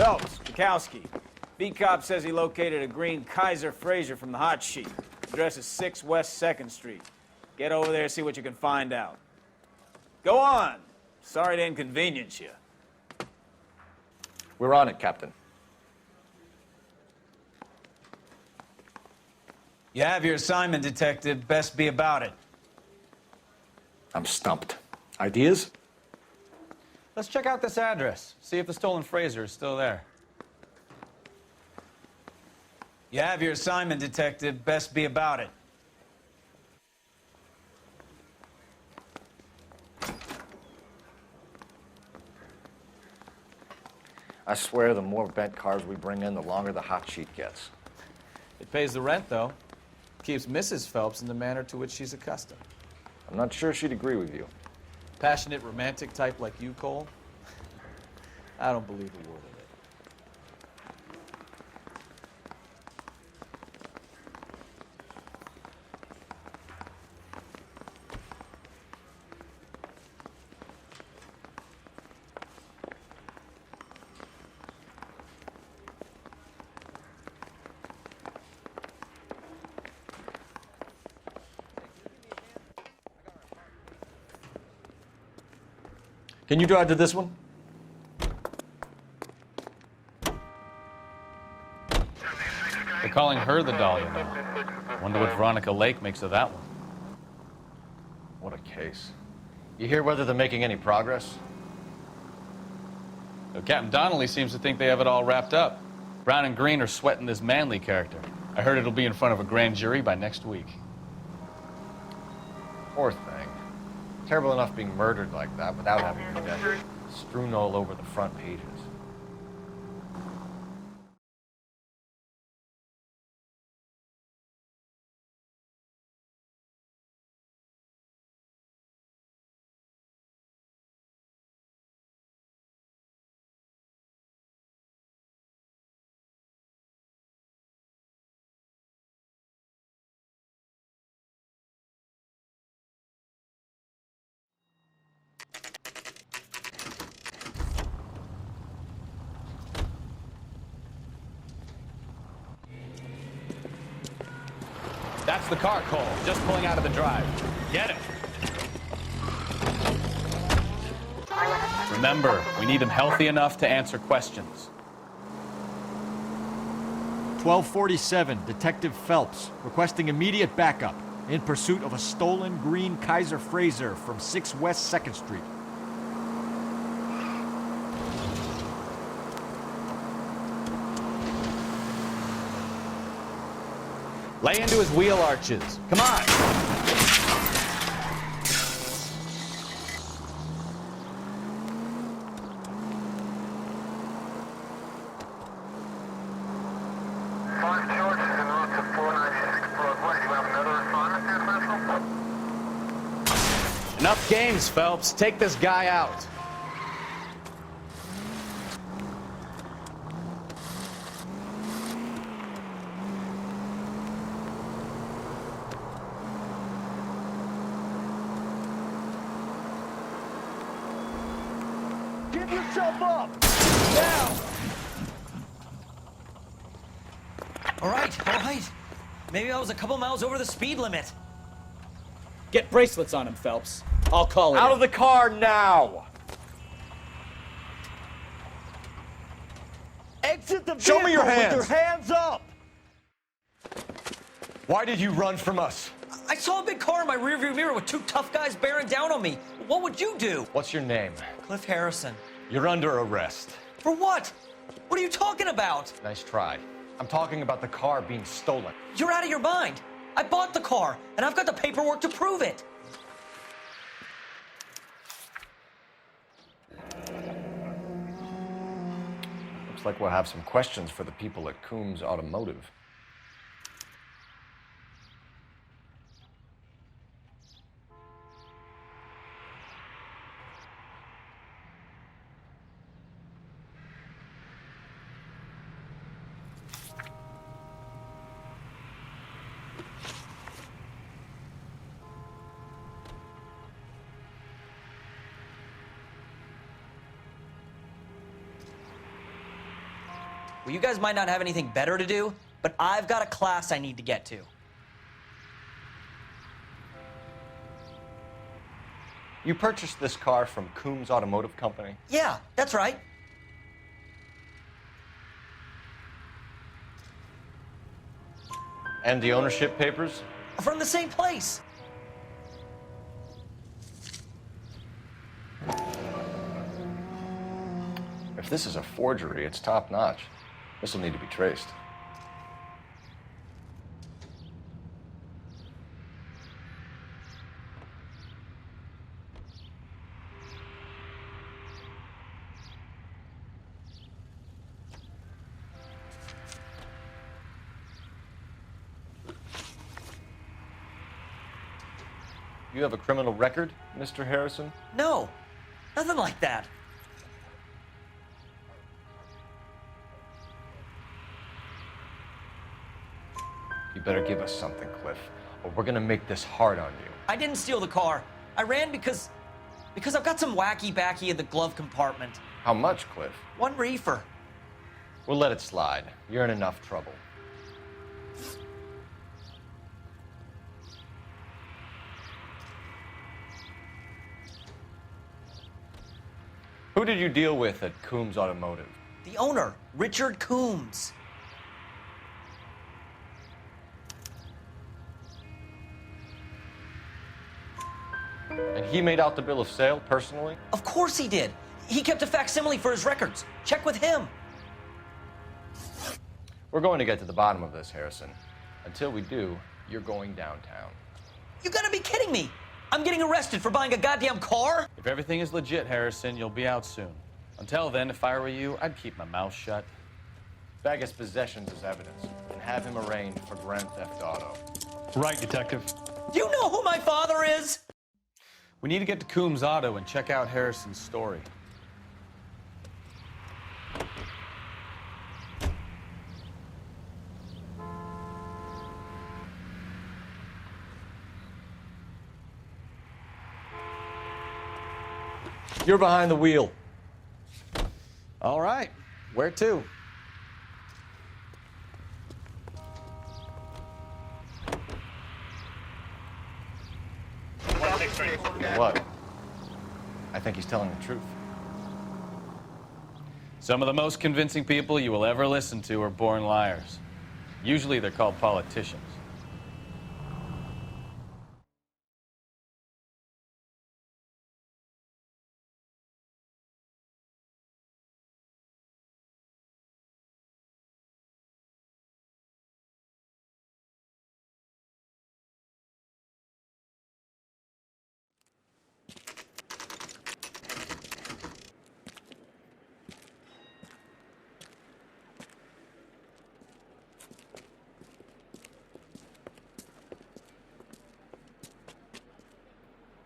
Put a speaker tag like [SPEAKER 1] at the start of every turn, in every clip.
[SPEAKER 1] Phelps, Bukowski. B-Cop says he located a green Kaiser Fraser from the hot sheet. Address is 6 West 2nd Street. Get over there, see what you can find out. Go on. Sorry to inconvenience you.
[SPEAKER 2] We're on it, Captain.
[SPEAKER 1] You have your assignment, Detective. Best be about it.
[SPEAKER 2] I'm stumped. Ideas?
[SPEAKER 3] Let's check out this address. See if the stolen Fraser is still there.
[SPEAKER 1] You have your assignment, Detective. Best be about it.
[SPEAKER 2] I swear the more bent cars we bring in, the longer the hot sheet gets.
[SPEAKER 3] It pays the rent, though. Keeps Mrs. Phelps in the manner to which she's accustomed.
[SPEAKER 2] I'm not sure she'd agree with you.
[SPEAKER 3] Passionate, romantic type like you, Cole? I don't believe a word of it.
[SPEAKER 2] Can you drive to this one?
[SPEAKER 3] They're calling her the Dahlia now. Wonder what Veronica Lake makes of that one.
[SPEAKER 2] What a case. You hear whether they're making any progress?
[SPEAKER 3] Though Captain Donnelly seems to think they have it all wrapped up. Brown and Green are sweating this Manley character. I heard it'll be in front of a grand jury by next week.
[SPEAKER 2] Poor thing. Terrible enough being murdered like that without having her death strewn all over the front pages.
[SPEAKER 3] That's the car, Cole. Just pulling out of the drive. Get it. Remember, we need him healthy enough to answer questions.
[SPEAKER 4] 1247, Detective Phelps, requesting immediate backup in pursuit of a stolen green Kaiser Fraser from 6 West 2nd Street.
[SPEAKER 3] Lay into his wheel arches. Come on. Enough games, Phelps. Take this guy out.
[SPEAKER 4] Give yourself up! Now!
[SPEAKER 5] All right. Maybe I was a couple miles over the speed limit.
[SPEAKER 1] Get bracelets on him, Phelps. I'll call it.
[SPEAKER 2] Out of the car now!
[SPEAKER 4] Exit the vehicle
[SPEAKER 2] Show me your hands.
[SPEAKER 4] with your hands up!
[SPEAKER 2] Why did you run from us?
[SPEAKER 5] I saw a big car in my rearview mirror with 2 tough guys bearing down on me. What would you do?
[SPEAKER 2] What's your name?
[SPEAKER 5] Cliff Harrison.
[SPEAKER 2] You're under arrest.
[SPEAKER 5] For what? What are you talking about?
[SPEAKER 2] Nice try. I'm talking about the car being stolen.
[SPEAKER 5] You're out of your mind. I bought the car, and I've got the paperwork to prove it.
[SPEAKER 2] Looks like we'll have some questions for the people at Coombs Automotive.
[SPEAKER 5] Well, you guys might not have anything better to do, but I've got a class I need to get to.
[SPEAKER 2] You purchased this car from Coombs Automotive Company?
[SPEAKER 5] Yeah, that's right.
[SPEAKER 2] And the ownership papers?
[SPEAKER 5] From the same place.
[SPEAKER 2] If this is a forgery, it's top-notch. This will need to be traced. You have a criminal record, Mr. Harrison?
[SPEAKER 5] No, nothing like that.
[SPEAKER 2] You better give us something, Cliff, or we're gonna make this hard on you.
[SPEAKER 5] I didn't steal the car. I ran because I've got some wacky backy in the glove compartment.
[SPEAKER 2] How much, Cliff?
[SPEAKER 5] 1 reefer.
[SPEAKER 2] We'll let it slide. You're in enough trouble. Who did you deal with at Coombs Automotive?
[SPEAKER 5] The owner, Richard Coombs.
[SPEAKER 2] And he made out the bill of sale personally?
[SPEAKER 5] Of course he did. He kept a facsimile for his records. Check with him.
[SPEAKER 2] We're going to get to the bottom of this, Harrison. Until we do, you're going downtown.
[SPEAKER 5] You gotta be kidding me. I'm getting arrested for buying a goddamn car?
[SPEAKER 3] If everything is legit, Harrison, you'll be out soon. Until then, if I were you, I'd keep my mouth shut.
[SPEAKER 2] Bag his possessions as evidence and have him arraigned for grand theft auto.
[SPEAKER 6] Right, Detective.
[SPEAKER 5] Do you know who my father is?
[SPEAKER 3] We need to get to Coombs Auto and check out Harrison's story.
[SPEAKER 2] You're behind the wheel.
[SPEAKER 3] All right. Where to?
[SPEAKER 2] What? I think he's telling the truth.
[SPEAKER 3] Some of the most convincing people you will ever listen to are born liars. Usually they're called politicians.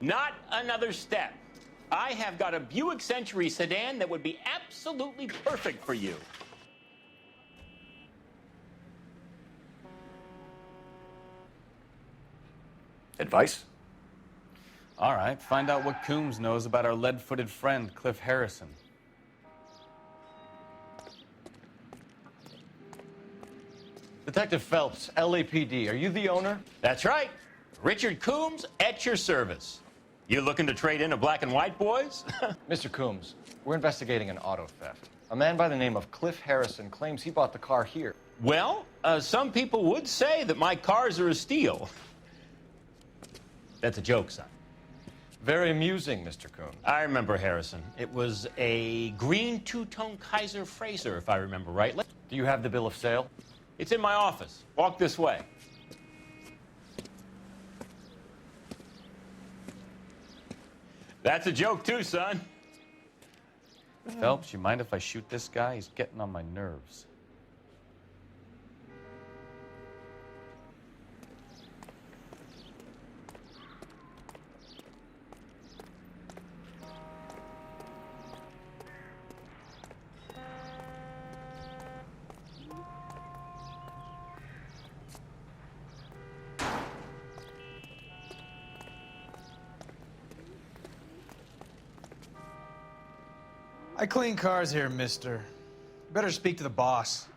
[SPEAKER 7] Not another step. I have got a Buick Century sedan that would be absolutely perfect for you.
[SPEAKER 2] Advice?
[SPEAKER 3] All right, find out what Coombs knows about our lead-footed friend, Cliff Harrison.
[SPEAKER 2] Detective Phelps, LAPD, are you the owner?
[SPEAKER 7] That's right. Richard Coombs at your service. You looking to trade in a black and white, boys?
[SPEAKER 2] Mr. Coombs, we're investigating an auto theft. A man by the name of Cliff Harrison claims he bought the car here.
[SPEAKER 7] Well, some people would say that my cars are a steal. That's a joke, son.
[SPEAKER 2] Very amusing, Mr. Coombs.
[SPEAKER 7] I remember Harrison. It was a green two-tone Kaiser Frazer, if I remember right.
[SPEAKER 2] Do you have the bill of sale?
[SPEAKER 7] It's in my office. Walk this way. That's a joke, too, son.
[SPEAKER 3] Phelps, you mind if I shoot this guy? He's getting on my nerves.
[SPEAKER 8] I clean cars here, mister.
[SPEAKER 6] Better speak to the boss.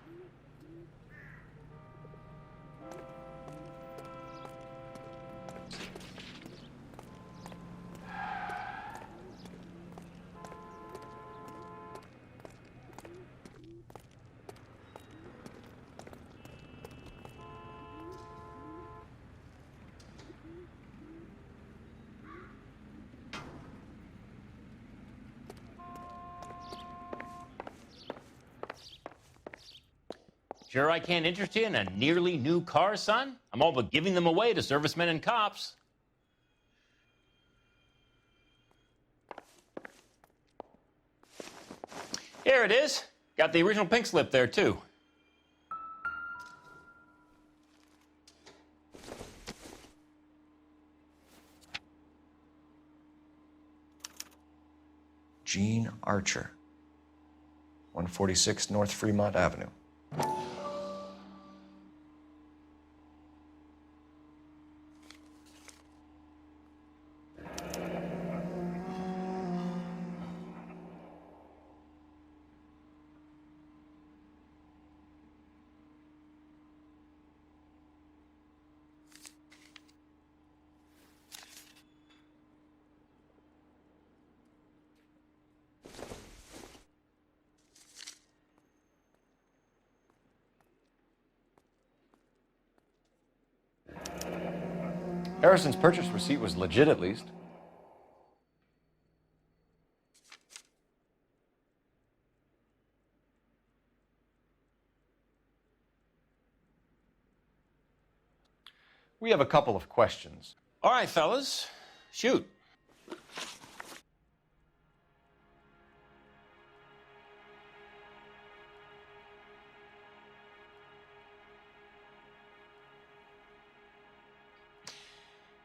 [SPEAKER 7] Sure I can't interest you in a nearly new car, son? I'm all but giving them away to servicemen and cops. Here it is. Got the original pink slip there, too.
[SPEAKER 2] Gene Archer, 146 North Fremont Avenue. Harrison's purchase receipt was legit, at least. We have a couple of questions.
[SPEAKER 7] All right, fellas. Shoot.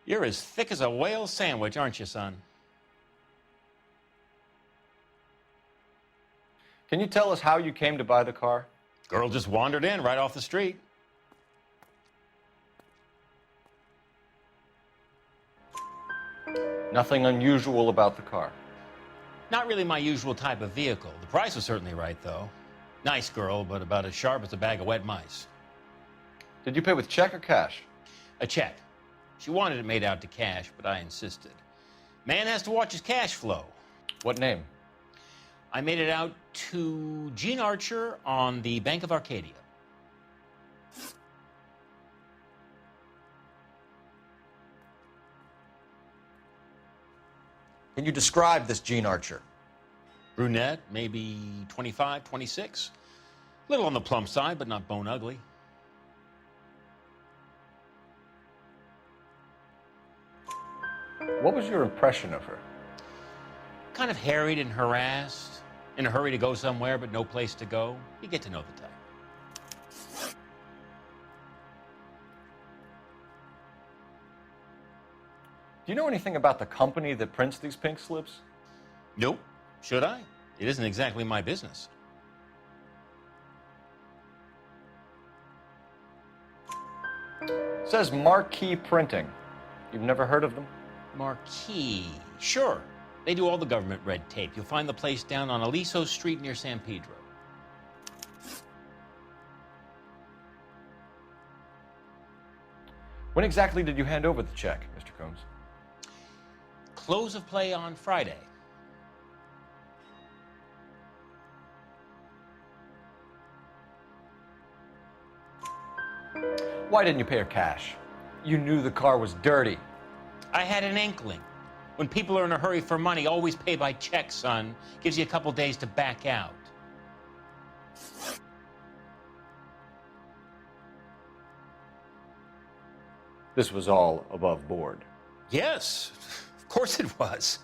[SPEAKER 7] You're as thick as a whale sandwich, aren't you, son?
[SPEAKER 2] Can you tell us how you came to buy the car?
[SPEAKER 7] Girl just wandered in right off the street.
[SPEAKER 2] Nothing unusual about the car.
[SPEAKER 7] Not really my usual type of vehicle. The price was certainly right, though. Nice girl, but about as sharp as a bag of wet mice.
[SPEAKER 2] Did you pay with check or cash?
[SPEAKER 7] A check. She wanted it made out to cash, but I insisted. Man has to watch his cash flow.
[SPEAKER 2] What name?
[SPEAKER 7] I made it out to Gene Archer on the Bank of Arcadia.
[SPEAKER 2] Can you describe this Gene Archer?
[SPEAKER 7] Brunette, maybe 25, 26. Little on the plump side, but not bone ugly.
[SPEAKER 2] What was your impression of her?
[SPEAKER 7] Kind of harried and harassed. In a hurry to go somewhere, but no place to go. You get to know the type.
[SPEAKER 2] Do you know anything about the company that prints these pink slips?
[SPEAKER 7] Nope. Should I? It isn't exactly my business.
[SPEAKER 2] It says Marquee Printing. You've never heard of them?
[SPEAKER 7] Marquee. Sure. They do all the government red tape. You'll find the place down on Aliso Street near San Pedro.
[SPEAKER 2] When exactly did you hand over the check, Mr. Combs?
[SPEAKER 7] Close of play on Friday.
[SPEAKER 2] Why didn't you pay her cash? You knew the car was dirty.
[SPEAKER 7] I had an inkling. When people are in a hurry for money, always pay by check, son. Gives you a couple days to back out.
[SPEAKER 2] This was all above board.
[SPEAKER 7] Yes, of course it was.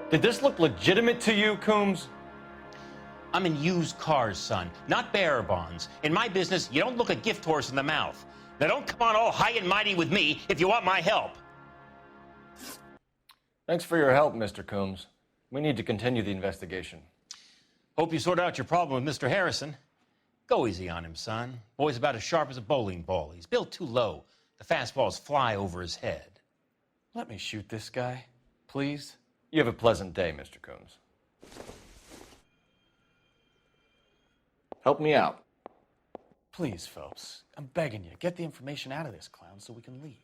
[SPEAKER 2] Did this look legitimate to you, Coombs?
[SPEAKER 7] I'm in used cars, son, not bearer bonds. In my business, you don't look a gift horse in the mouth. Now don't come on all high and mighty with me if you want my help.
[SPEAKER 2] Thanks for your help, Mr. Coombs. We need to continue the investigation.
[SPEAKER 7] Hope you sort out your problem with Mr. Harrison. Go easy on him, son. Boy's about as sharp as a bowling ball. He's built too low. The fastballs fly over his head.
[SPEAKER 3] Let me shoot this guy, please.
[SPEAKER 2] You have a pleasant day, Mr. Coombs. Help me out.
[SPEAKER 3] Please, Phelps. I'm begging you. Get the information out of this clown so we can leave.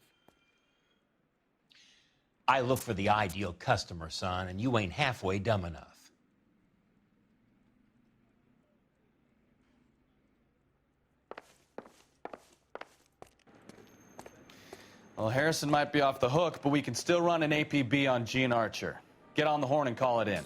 [SPEAKER 7] I look for the ideal customer, son, and you ain't halfway dumb enough.
[SPEAKER 3] Well, Harrison might be off the hook, but we can still run an APB on Gene Archer. Get on the horn and call it in.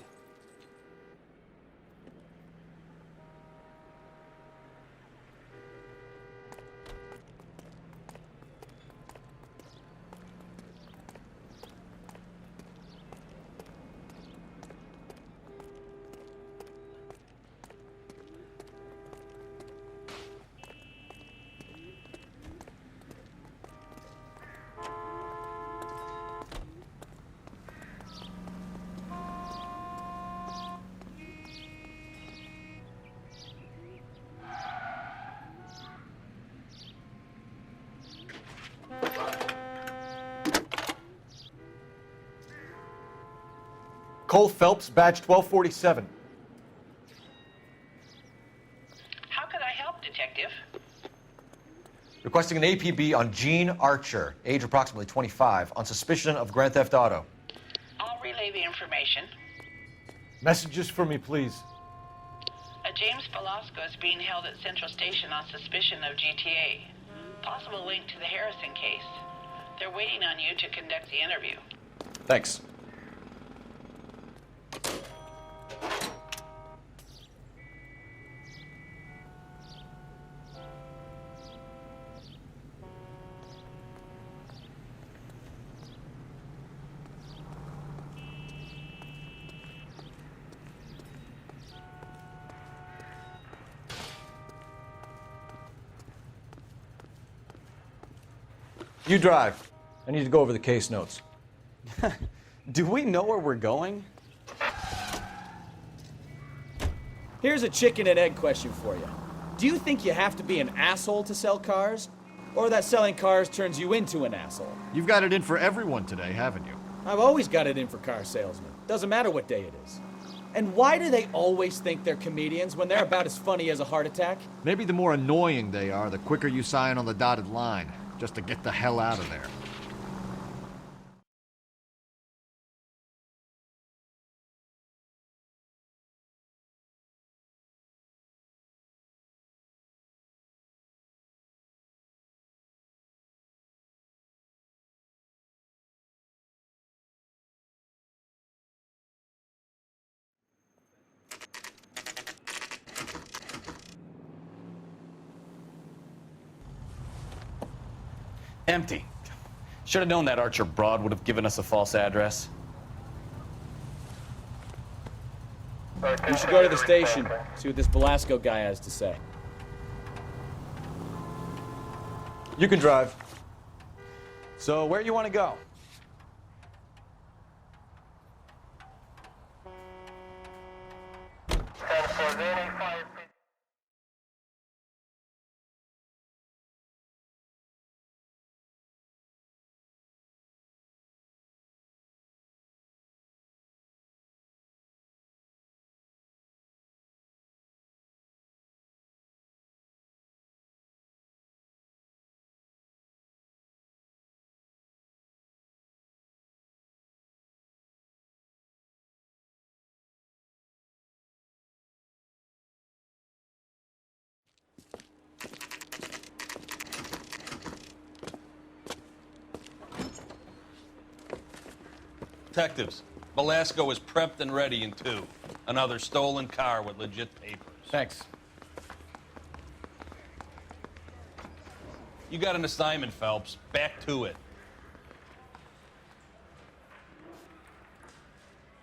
[SPEAKER 2] Cole Phelps, badge 1247.
[SPEAKER 6] How could I help, Detective?
[SPEAKER 2] Requesting an APB on Gene Archer, age approximately 25, on suspicion of Grand Theft Auto.
[SPEAKER 6] I'll relay the information.
[SPEAKER 2] Messages for me, please.
[SPEAKER 6] A James Velasco is being held at Central Station on suspicion of GTA. Possible link to the Harrison case. They're waiting on you to conduct the interview.
[SPEAKER 2] Thanks. You drive. I need to go over the case notes.
[SPEAKER 3] Do we know where we're going?
[SPEAKER 1] Here's a chicken and egg question for you. Do you think you have to be an asshole to sell cars? Or that selling cars turns you into an asshole?
[SPEAKER 4] You've got it in for everyone today, haven't you?
[SPEAKER 1] I've always got it in for car salesmen. Doesn't matter what day it is. And why do they always think they're comedians when they're about as funny as a heart attack?
[SPEAKER 4] Maybe the more annoying they are, the quicker you sign on the dotted line, just to get the hell out of there.
[SPEAKER 3] Empty. Should have known that Archer broad would have given us a false address.
[SPEAKER 1] We should go to the station, see what this Velasco guy has to say.
[SPEAKER 2] You can drive.
[SPEAKER 3] So, where you want to go?
[SPEAKER 8] Detectives, Velasco is prepped and ready in 2. Another stolen car with legit papers.
[SPEAKER 2] Thanks.
[SPEAKER 8] You got an assignment, Phelps. Back to it.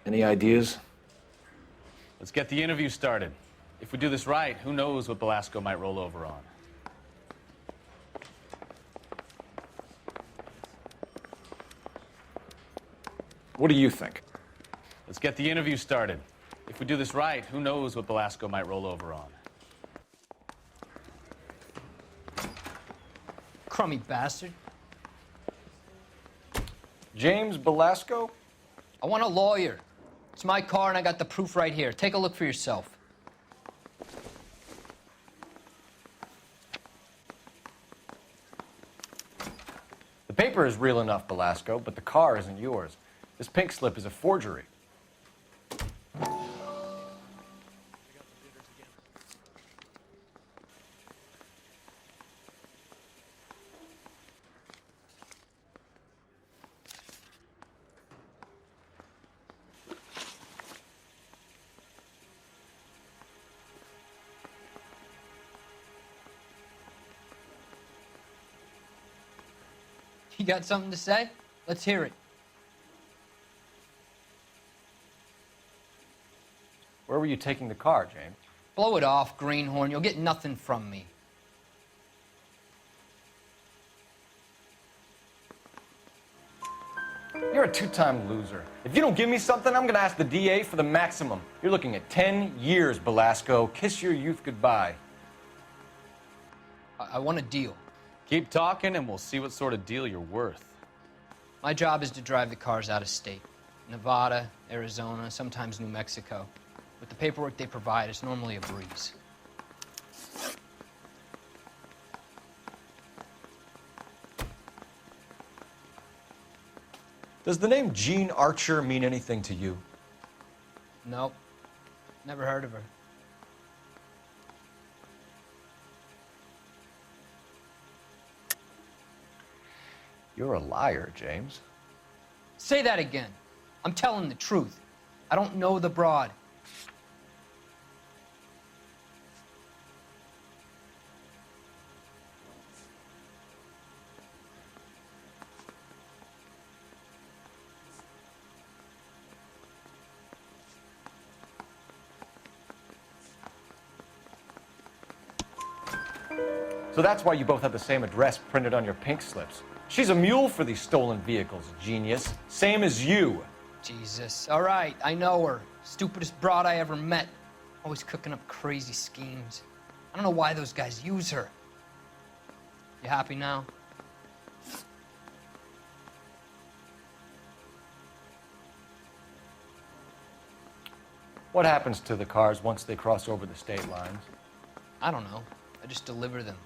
[SPEAKER 2] Any ideas?
[SPEAKER 3] Let's get the interview started. If we do this right, who knows what Velasco might roll over on.
[SPEAKER 2] What do you think?
[SPEAKER 3] Let's get the interview started. If we do this right, who knows what Velasco might roll over on.
[SPEAKER 9] Crummy bastard.
[SPEAKER 2] James Belasco?
[SPEAKER 9] I want a lawyer. It's my car and I got the proof right here. Take a look for yourself.
[SPEAKER 2] The paper is real enough, Belasco, but the car isn't yours. This pink slip is a forgery.
[SPEAKER 9] You got something to say? Let's hear it.
[SPEAKER 2] Where were you taking the car, James?
[SPEAKER 9] Blow it off, greenhorn. You'll get nothing from me.
[SPEAKER 2] You're a two-time loser. If you don't give me something, I'm gonna ask the DA for the maximum. You're looking at 10 years, Belasco. Kiss your youth goodbye.
[SPEAKER 9] I want a deal.
[SPEAKER 3] Keep talking and we'll see what sort of deal you're worth.
[SPEAKER 9] My job is to drive the cars out of state. Nevada, Arizona, sometimes New Mexico. With the paperwork they provide, it's normally a breeze.
[SPEAKER 2] Does the name Jean Archer mean anything to you?
[SPEAKER 9] Nope. Never heard of her.
[SPEAKER 2] You're a liar, James.
[SPEAKER 9] Say that again. I'm telling the truth. I don't know the broad.
[SPEAKER 2] So that's why you both have the same address printed on your pink slips. She's a mule for these stolen vehicles, genius. Same as you.
[SPEAKER 9] Jesus. All right, I know her. Stupidest broad I ever met. Always cooking up crazy schemes. I don't know why those guys use her. You happy now?
[SPEAKER 2] What happens to the cars once they cross over the state lines?
[SPEAKER 9] I don't know. I just deliver them.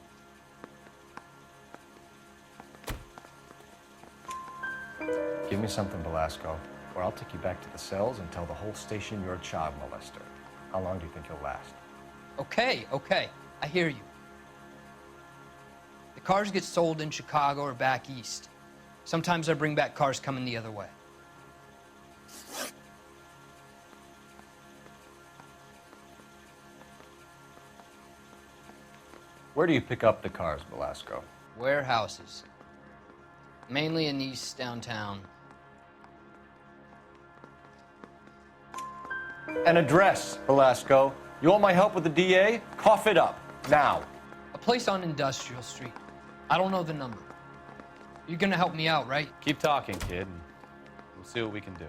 [SPEAKER 2] Give me something, Belasco, or I'll take you back to the cells and tell the whole station you're a child molester. How long do you think you'll last?
[SPEAKER 9] Okay, okay. I hear you. The cars get sold in Chicago or back east. Sometimes I bring back cars coming the other way.
[SPEAKER 2] Where do you pick up the cars, Belasco?
[SPEAKER 9] Warehouses. Mainly in East downtown.
[SPEAKER 2] An address, Belasco. You want my help with the DA? Cough it up, now.
[SPEAKER 9] A place on Industrial Street. I don't know the number. You're gonna help me out, right?
[SPEAKER 3] Keep talking, kid, and we'll see what we can do.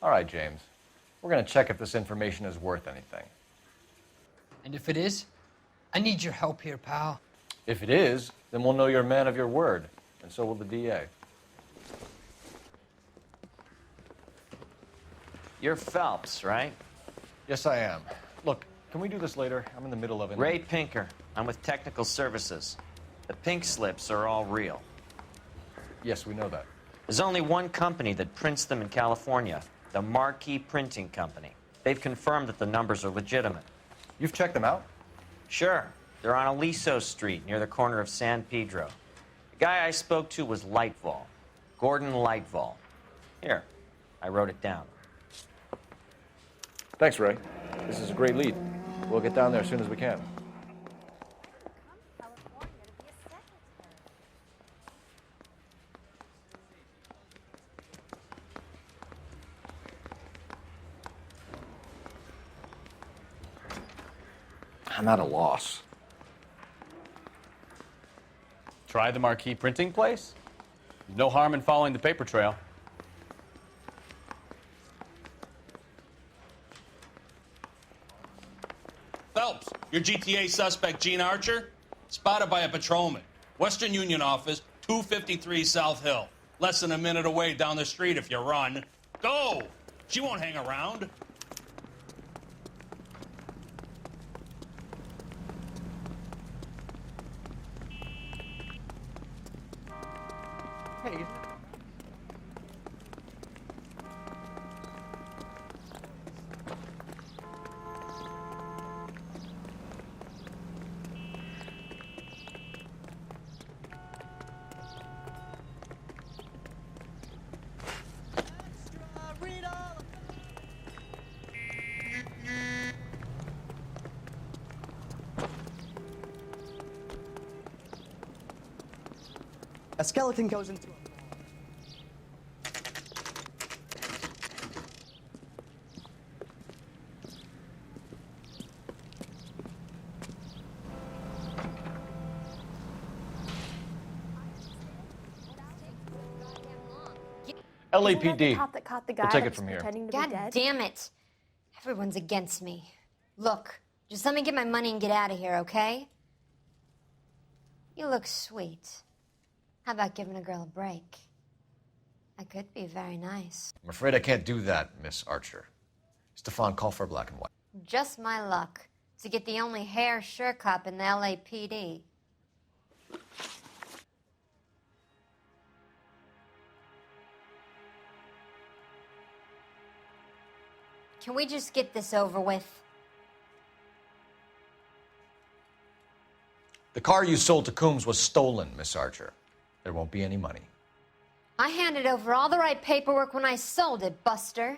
[SPEAKER 2] All right, James. We're gonna check if this information is worth anything.
[SPEAKER 9] And if it is, I need your help here, pal.
[SPEAKER 2] If it is, then we'll know you're a man of your word, and so will the DA.
[SPEAKER 10] You're Phelps, right?
[SPEAKER 2] Yes, I am. Look, can we do this later? I'm in the middle of it.
[SPEAKER 10] Ray Pinker. I'm with Technical Services. The pink slips are all real.
[SPEAKER 2] Yes, we know that.
[SPEAKER 10] There's only one company that prints them in California, the Marquee Printing Company. They've confirmed that the numbers are legitimate.
[SPEAKER 2] You've checked them out?
[SPEAKER 10] Sure. They're on Aliso Street, near the corner of San Pedro. The guy I spoke to was Lightval. Gordon Lightval. Here, I wrote it down.
[SPEAKER 2] Thanks, Ray. This is a great lead. We'll get down there as soon as we can. I'm at a loss.
[SPEAKER 3] Try the Marquee printing place? There's no harm in following the paper trail.
[SPEAKER 8] Phelps, your GTA suspect, Gene Archer, spotted by a patrolman. Western Union office, 253 South Hill. Less than a minute away down the street if you run. Go! She won't hang around.
[SPEAKER 2] Hey,
[SPEAKER 11] A skeleton goes into a...
[SPEAKER 2] LAPD.
[SPEAKER 12] Cop that caught the guy
[SPEAKER 2] We'll take
[SPEAKER 12] that
[SPEAKER 2] it
[SPEAKER 12] was
[SPEAKER 2] from here.
[SPEAKER 12] pretending to be
[SPEAKER 13] God
[SPEAKER 12] dead?
[SPEAKER 13] damn it. Everyone's against me. Look, just let me get my money and get out of here, okay? You look sweet. How about giving a girl a break? I could be very nice.
[SPEAKER 2] I'm afraid I can't do that, Miss Archer. Stefan, call for black and white.
[SPEAKER 13] Just my luck to get the only hair sure cop in the LAPD. Can we just get this over with?
[SPEAKER 2] The car you sold to Coombs was stolen, Miss Archer. There won't be any money.
[SPEAKER 13] I handed over all the right paperwork when I sold it, Buster.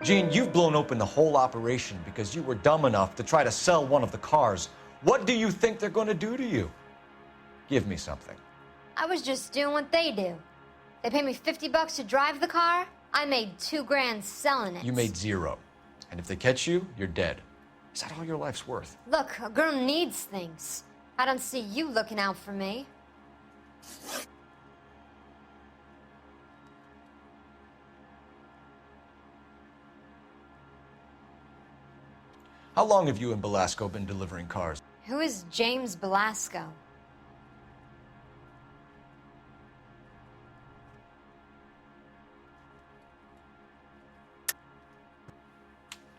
[SPEAKER 2] Gene, you've blown open the whole operation because you were dumb enough to try to sell one of the cars. What do you think they're going to do to you? Give me something.
[SPEAKER 13] I was just doing what they do. They paid me $50 to drive the car. I made $2 grand selling it.
[SPEAKER 2] You made zero. And if they catch you, you're dead. Is that all your life's worth?
[SPEAKER 13] Look, a girl needs things. I don't see you looking out for me.
[SPEAKER 2] How long have you and Belasco been delivering cars?
[SPEAKER 13] Who is James Belasco?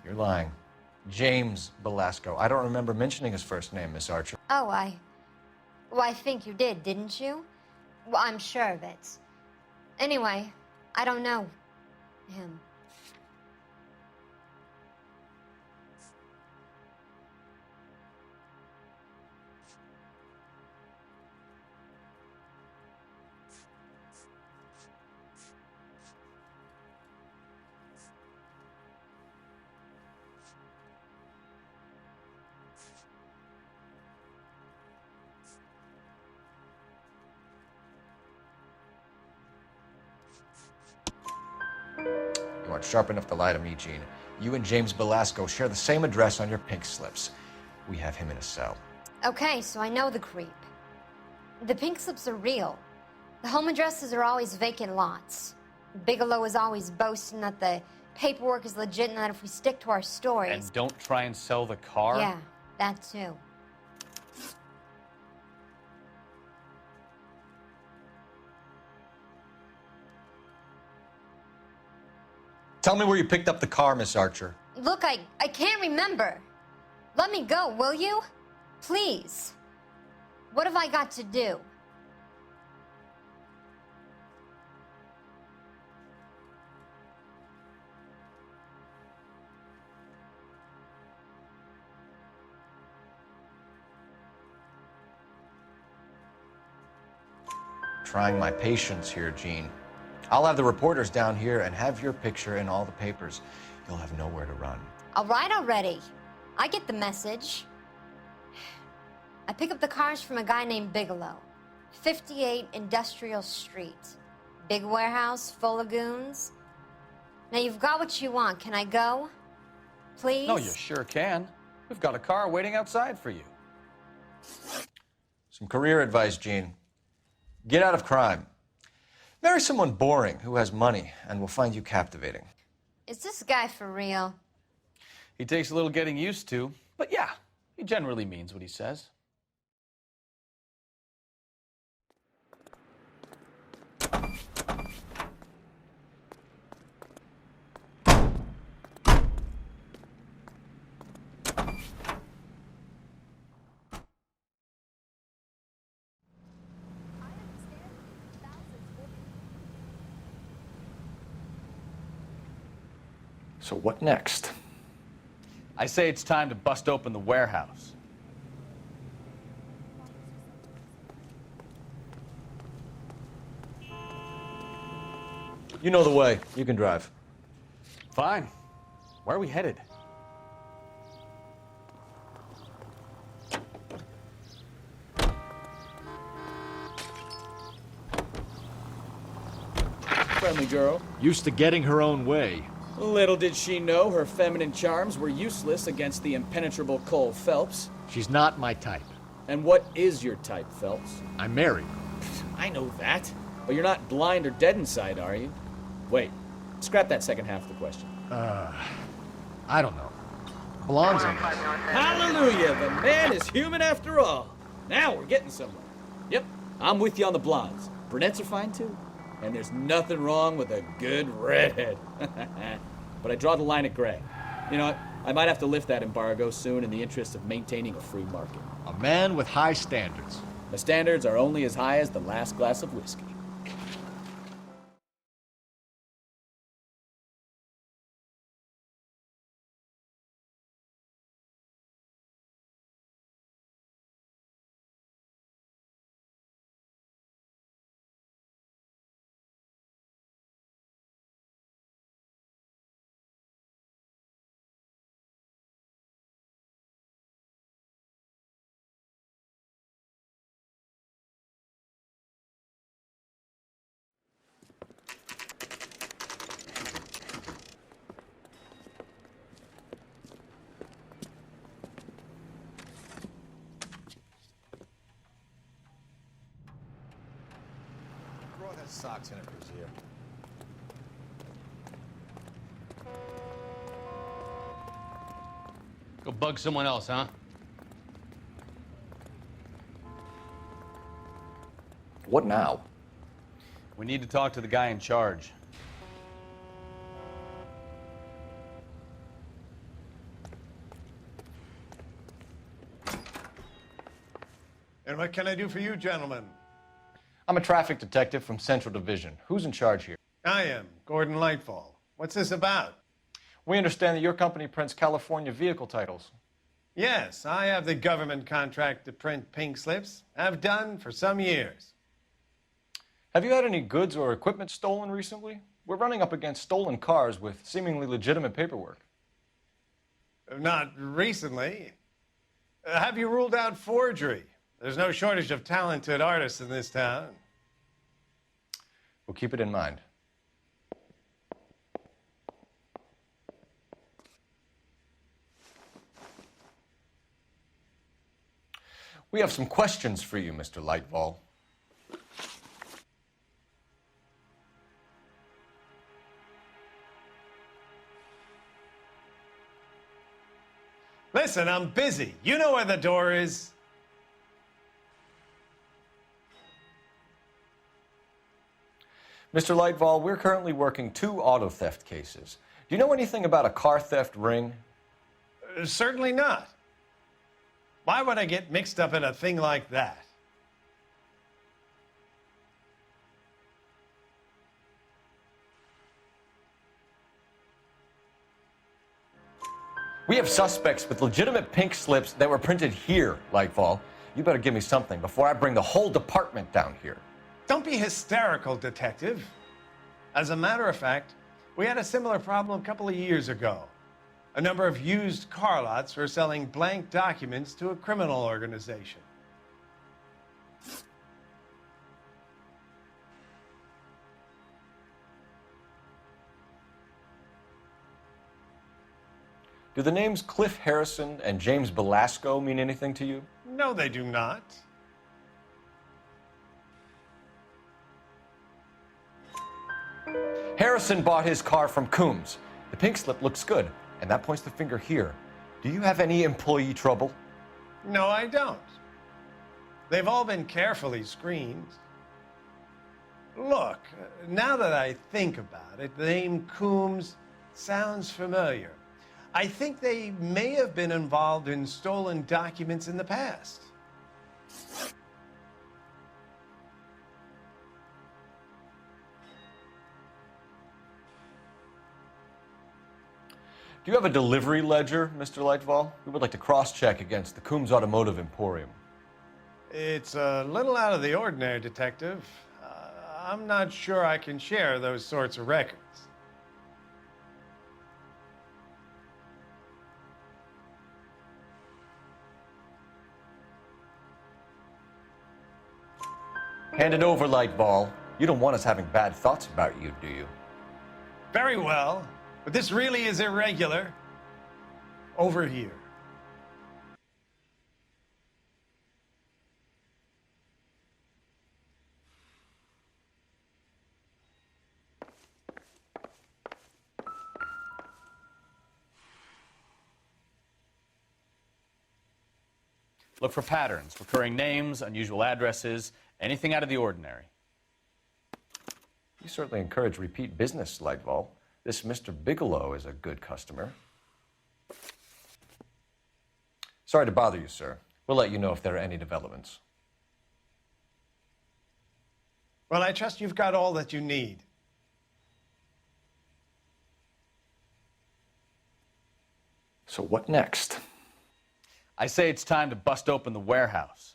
[SPEAKER 2] You're lying. James Belasco. I don't remember mentioning his first name, Miss Archer.
[SPEAKER 13] Oh, well, I think you did, didn't you? Well, I'm sure of it. Anyway, I don't know him.
[SPEAKER 2] You aren't sharp enough to lie to me, Gene. You and James Belasco share the same address on your pink slips. We have him in a cell.
[SPEAKER 13] Okay, so I know the creep. The pink slips are real. The home addresses are always vacant lots. Bigelow is always boasting that the paperwork is legit and that if we stick to our stories...
[SPEAKER 3] And don't try and sell the car?
[SPEAKER 13] Yeah, that too.
[SPEAKER 2] Tell me where you picked up the car, Miss Archer.
[SPEAKER 13] Look, I can't remember. Let me go, will you? Please. What have I got to do?
[SPEAKER 2] Trying my patience here, Gene. I'll have the reporters down here and have your picture in all the papers. You'll have nowhere to run.
[SPEAKER 13] All right already. I get the message. I pick up the cars from a guy named Bigelow. 58 Industrial Street. Big warehouse full of goons. Now you've got what you want. Can I go? Please?
[SPEAKER 3] No, you sure can. We've got a car waiting outside for you.
[SPEAKER 2] Some career advice, Gene. Get out of crime. Marry someone boring who has money and will find you captivating.
[SPEAKER 13] Is this guy for real?
[SPEAKER 3] He takes a little getting used to, but yeah, he generally means what he says.
[SPEAKER 2] So what next?
[SPEAKER 3] I say it's time to bust open the warehouse.
[SPEAKER 2] You know the way. You can drive.
[SPEAKER 3] Fine. Where are we headed?
[SPEAKER 1] Friendly girl.
[SPEAKER 4] Used to getting her own way.
[SPEAKER 1] Little did she know her feminine charms were useless against the impenetrable Cole Phelps.
[SPEAKER 4] She's not my type.
[SPEAKER 1] And what is your type, Phelps?
[SPEAKER 4] I'm married.
[SPEAKER 1] I know that. But you're not blind or dead inside, are you? Wait, scrap that second half of the question.
[SPEAKER 4] I don't know. Blondes, I guess.
[SPEAKER 1] Hallelujah, the man is human after all. Now we're getting somewhere. Yep, I'm with you on the blondes. Brunettes are fine too. And there's nothing wrong with a good redhead. But I draw the line at gray. You know what? I might have to lift that embargo soon in the interest of maintaining a free market.
[SPEAKER 4] A man with high standards.
[SPEAKER 1] The standards are only as high as the last glass of whiskey.
[SPEAKER 2] Throw that socks in it, Brazier.
[SPEAKER 8] Go bug someone else, huh?
[SPEAKER 2] What now?
[SPEAKER 3] We need to talk to the guy in charge.
[SPEAKER 12] And what can I do for you, gentlemen?
[SPEAKER 2] I'm a traffic detective from Central Division. Who's in charge here?
[SPEAKER 12] I am, Gordon Lightfall. What's this about?
[SPEAKER 2] We understand that your company prints California vehicle titles.
[SPEAKER 12] Yes, I have the government contract to print pink slips. I've done for some years.
[SPEAKER 2] Have you had any goods or equipment stolen recently? We're running up against stolen cars with seemingly legitimate paperwork.
[SPEAKER 12] Not recently. Have you ruled out forgery? There's no shortage of talented artists in this town.
[SPEAKER 2] We'll keep it in mind. We have some questions for you, Mr. Lightfall.
[SPEAKER 12] Listen, I'm busy. You know where the door is.
[SPEAKER 2] Mr. Lightfall, we're currently working 2 auto theft cases. Do you know anything about a car theft ring?
[SPEAKER 12] Certainly not. Why would I get mixed up in a thing like that?
[SPEAKER 2] We have suspects with legitimate pink slips that were printed here, Lightfall. You better give me something before I bring the whole department down here.
[SPEAKER 12] Don't be hysterical, Detective. As a matter of fact, we had a similar problem a couple of years ago. A number of used car lots were selling blank documents to a criminal organization.
[SPEAKER 2] Do the names Cliff Harrison and James Belasco mean anything to you?
[SPEAKER 12] No, they do not.
[SPEAKER 2] Harrison bought his car from Coombs. The pink slip looks good, and that points the finger here. Do you have any employee trouble?
[SPEAKER 12] No, I don't. They've all been carefully screened. Look, now that I think about it, the name Coombs sounds familiar. I think they may have been involved in stolen documents in the past.
[SPEAKER 2] Do you have a delivery ledger, Mr. Lightval? We would like to cross-check against the Coombs Automotive Emporium.
[SPEAKER 12] It's a little out of the ordinary, Detective. I'm not sure I can share those sorts of records.
[SPEAKER 2] Hand it over, Lightball. You don't want us having bad thoughts about you, do you?
[SPEAKER 12] Very well, but this really is irregular. Over here.
[SPEAKER 3] Look for patterns, recurring names, unusual addresses, anything out of the ordinary.
[SPEAKER 2] You certainly encourage repeat business, Lightval. This Mr. Bigelow is a good customer. Sorry to bother you, sir. We'll let you know if there are any developments.
[SPEAKER 12] Well, I trust you've got all that you need.
[SPEAKER 2] So what next?
[SPEAKER 3] I say it's time to bust open the warehouse.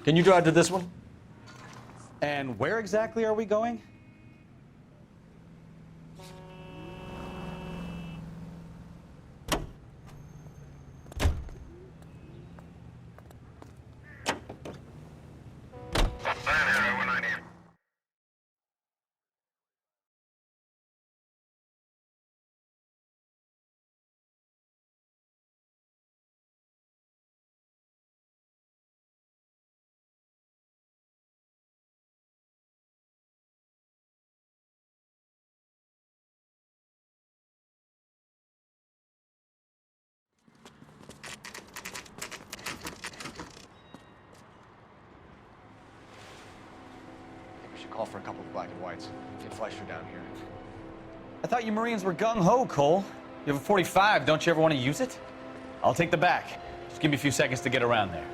[SPEAKER 2] Can you drive to this one?
[SPEAKER 3] And where exactly are we going?
[SPEAKER 4] Call for a couple of black and whites. Get Fleischer down here.
[SPEAKER 3] I thought you Marines were gung-ho, Cole. You have a 45, don't you ever want to use it? I'll take the back. Just give me a few seconds to get around there.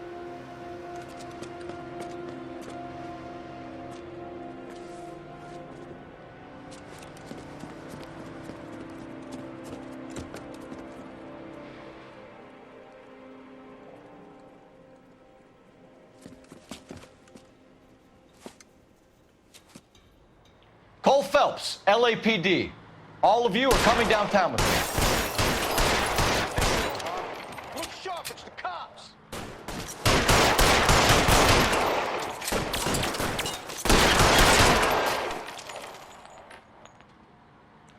[SPEAKER 2] Cole Phelps, LAPD. All of you are coming downtown with me.
[SPEAKER 14] Look sharp, it's the cops.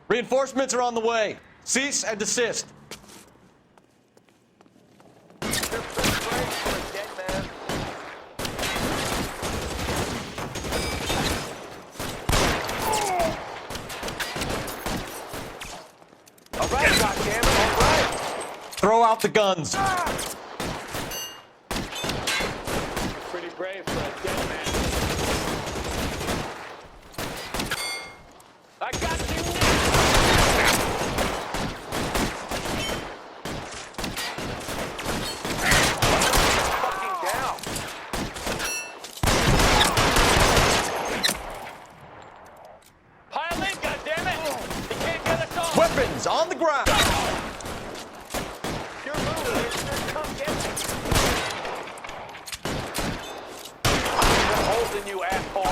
[SPEAKER 2] Reinforcements are on the way. Cease and desist. Throw out the guns.
[SPEAKER 14] Pretty brave for a dead man. I got you fucking down. Pile in, goddammit! They can't get us off!
[SPEAKER 2] Weapons on the ground.
[SPEAKER 14] You asshole!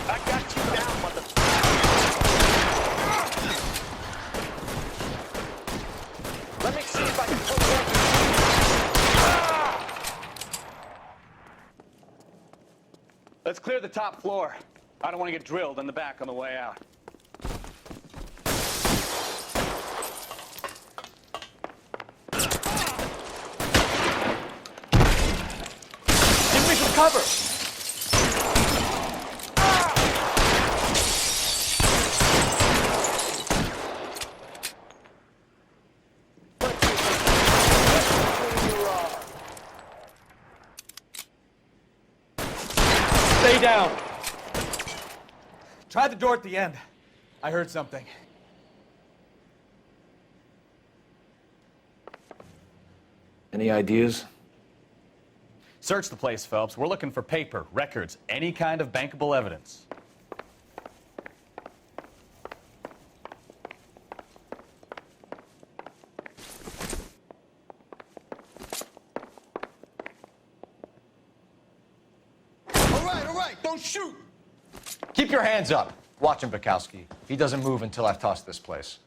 [SPEAKER 14] I got you down, motherfucker! Let me see if I can put one.
[SPEAKER 3] Let's clear the top floor. I don't want to get drilled in the back on the way out. Give me some cover!
[SPEAKER 14] Stay down.
[SPEAKER 3] Try the door at the end. I heard something.
[SPEAKER 1] Any ideas?
[SPEAKER 3] Search the place, Phelps. We're looking for paper, records, any kind of bankable evidence.
[SPEAKER 12] All right, don't shoot!
[SPEAKER 2] Keep your hands up. Watch him, Bukowski. He doesn't move until I've tossed this place.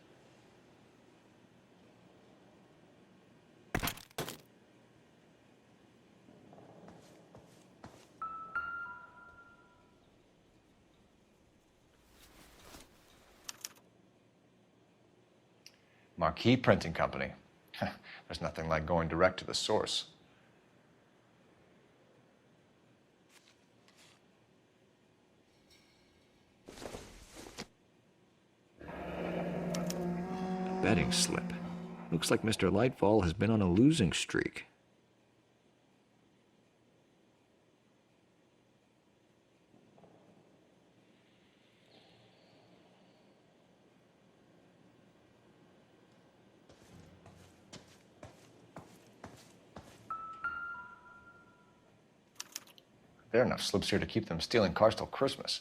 [SPEAKER 2] Marquee Printing Company. There's nothing like going direct to the source.
[SPEAKER 4] Betting slip. Looks like Mr. Lightfall has been on a losing streak.
[SPEAKER 2] There are enough slips here to keep them stealing cars till Christmas.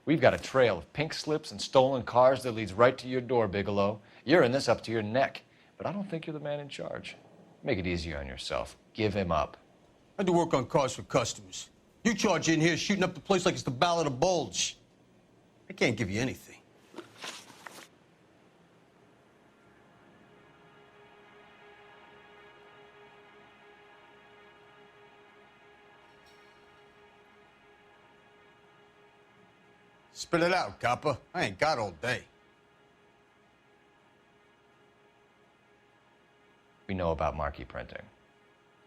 [SPEAKER 2] We've got a trail of pink slips and stolen cars that leads right to your door, Bigelow. You're in this up to your neck, but I don't think you're the man in charge. Make it easier on yourself. Give him up.
[SPEAKER 15] I do work on cars for customers. You charge in here shooting up the place like it's the Ballad of Bulge. I can't give you anything. Spit it out, copper. I ain't got all day.
[SPEAKER 2] We know about Marquee Printing.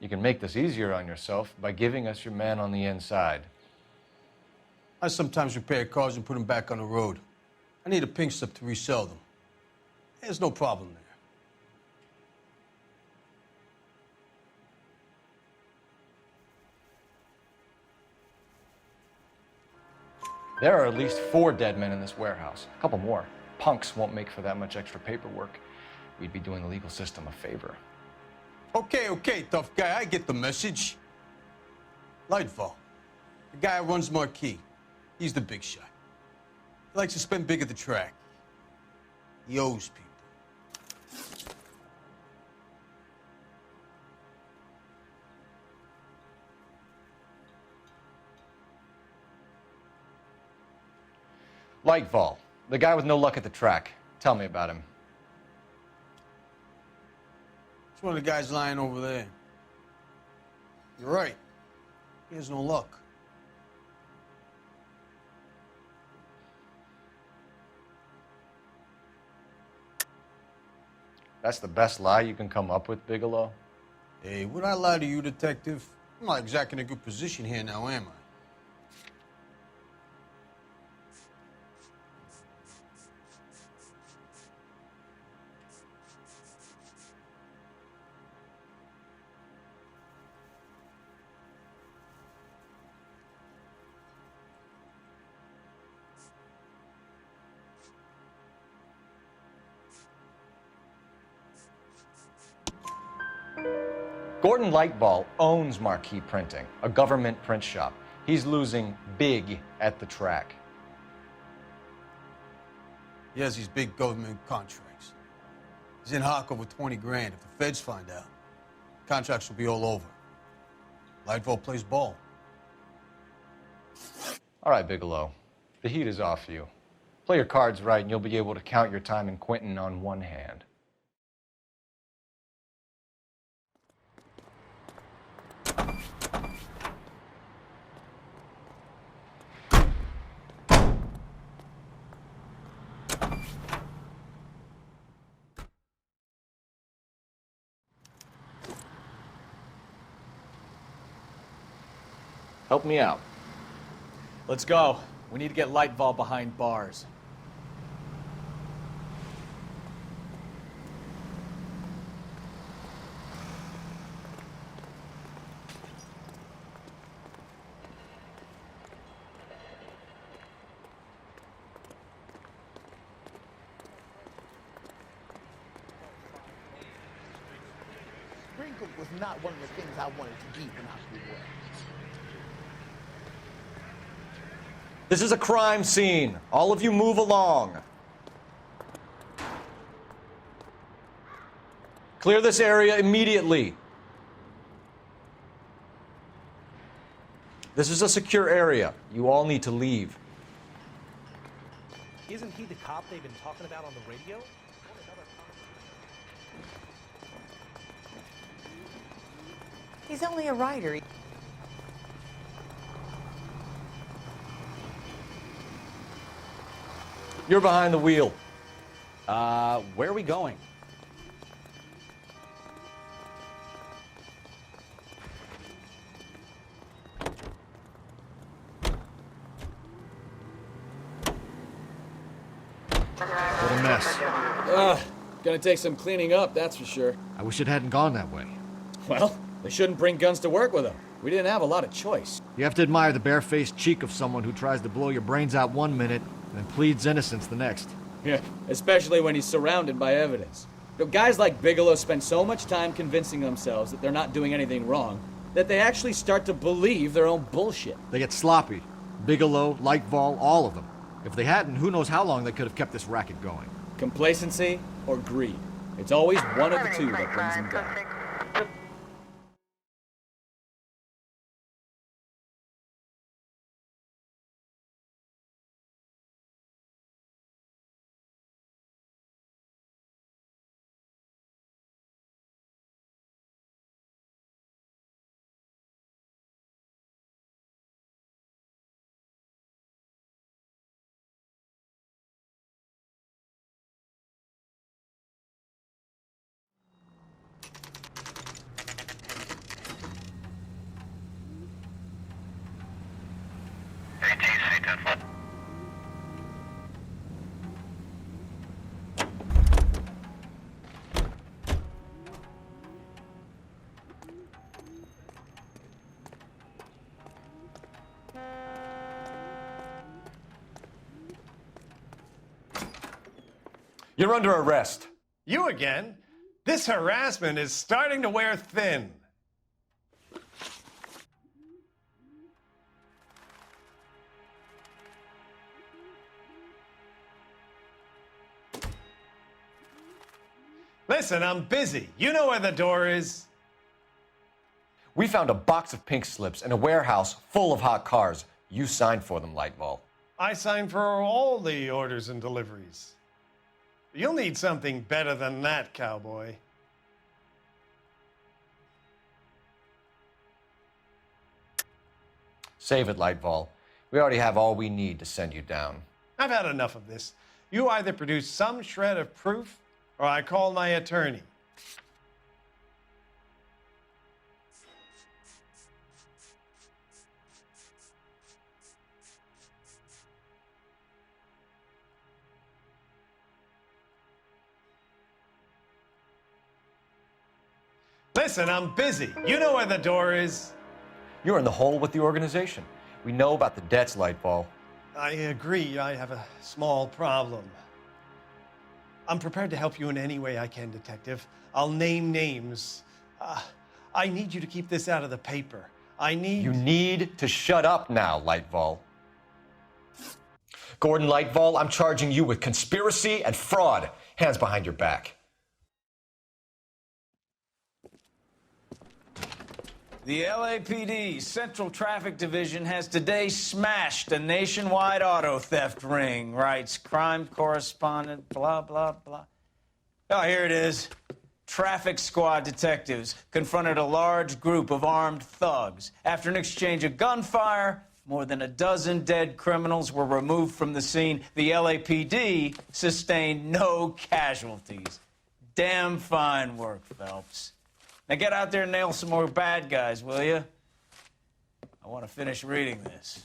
[SPEAKER 2] You can make this easier on yourself by giving us your man on the inside.
[SPEAKER 15] I sometimes repair cars and put them back on the road. I need a pink slip to resell them. There's no problem there.
[SPEAKER 2] There are at least 4 dead men in this warehouse. A couple more. Punks won't make for that much extra paperwork. We'd be doing the legal system a favor.
[SPEAKER 15] Okay, tough guy. I get the message. Lightfall, the guy who runs Marquee. He's the big shot. He likes to spend big at the track. He owes people.
[SPEAKER 2] Lightfall, the guy with no luck at the track. Tell me about him.
[SPEAKER 15] It's one of the guys lying over there. You're right. He has no luck.
[SPEAKER 2] That's the best lie you can come up with, Bigelow?
[SPEAKER 15] Hey, would I lie to you, detective? I'm not exactly in a good position here now, am I?
[SPEAKER 2] Gordon Lightfall owns Marquee Printing, a government print shop. He's losing big at the track.
[SPEAKER 15] He has these big government contracts. He's in hock over 20 grand. If the feds find out, contracts will be all over. Lightfall plays ball.
[SPEAKER 2] All right, Bigelow. The heat is off you. Play your cards right, and you'll be able to count your time in Quentin on one hand. Help me out.
[SPEAKER 4] Let's go. We need to get Lightval behind bars.
[SPEAKER 11] Sprinkle was not one of the things I wanted to be when I grew up.
[SPEAKER 2] This is a crime scene. All of you move along. Clear this area immediately. This is a secure area. You all need to leave.
[SPEAKER 16] Isn't he the cop they've been talking about on the radio?
[SPEAKER 17] He's only a writer.
[SPEAKER 2] You're behind the wheel.
[SPEAKER 3] Where are we going?
[SPEAKER 4] What a mess.
[SPEAKER 18] Gonna take some cleaning up, that's for sure.
[SPEAKER 4] I wish it hadn't gone that way.
[SPEAKER 18] Well, they shouldn't bring guns to work with them. We didn't have a lot of choice.
[SPEAKER 4] You have to admire the barefaced cheek of someone who tries to blow your brains out one minute and pleads innocence the next.
[SPEAKER 18] Yeah, especially when he's surrounded by evidence. You know, guys like Bigelow spend so much time convincing themselves that they're not doing anything wrong that they actually start to believe their own bullshit.
[SPEAKER 4] They get sloppy. Bigelow, Lightval, all of them. If they hadn't, who knows how long they could have kept this racket going.
[SPEAKER 18] Complacency or greed. It's always one of the two that brings them down.
[SPEAKER 2] You're under arrest.
[SPEAKER 12] You again? This harassment is starting to wear thin. Listen, I'm busy. You know where the door is.
[SPEAKER 2] We found a box of pink slips in a warehouse full of hot cars. You signed for them, Lightval.
[SPEAKER 12] I signed for all the orders and deliveries. You'll need something better than that, cowboy.
[SPEAKER 2] Save it, Lightval. We already have all we need to send you down.
[SPEAKER 12] I've had enough of this. You either produce some shred of proof, or I call my attorney. Listen, I'm busy. You know where the door is.
[SPEAKER 2] You're in the hole with the organization. We know about the debts, Lightval.
[SPEAKER 12] I agree. I have a small problem. I'm prepared to help you in any way I can, Detective. I'll name names. I need you to keep this out of the paper. You
[SPEAKER 2] need to shut up now, Lightval. Gordon Lightval, I'm charging you with conspiracy and fraud. Hands behind your back.
[SPEAKER 1] The LAPD Central Traffic Division has today smashed a nationwide auto theft ring, writes crime correspondent, blah, blah, blah. Oh, here it is. Traffic squad detectives confronted a large group of armed thugs. After an exchange of gunfire, more than a dozen dead criminals were removed from the scene. The LAPD sustained no casualties. Damn fine work, Phelps. Now get out there and nail some more bad guys, will you? I want to finish reading this.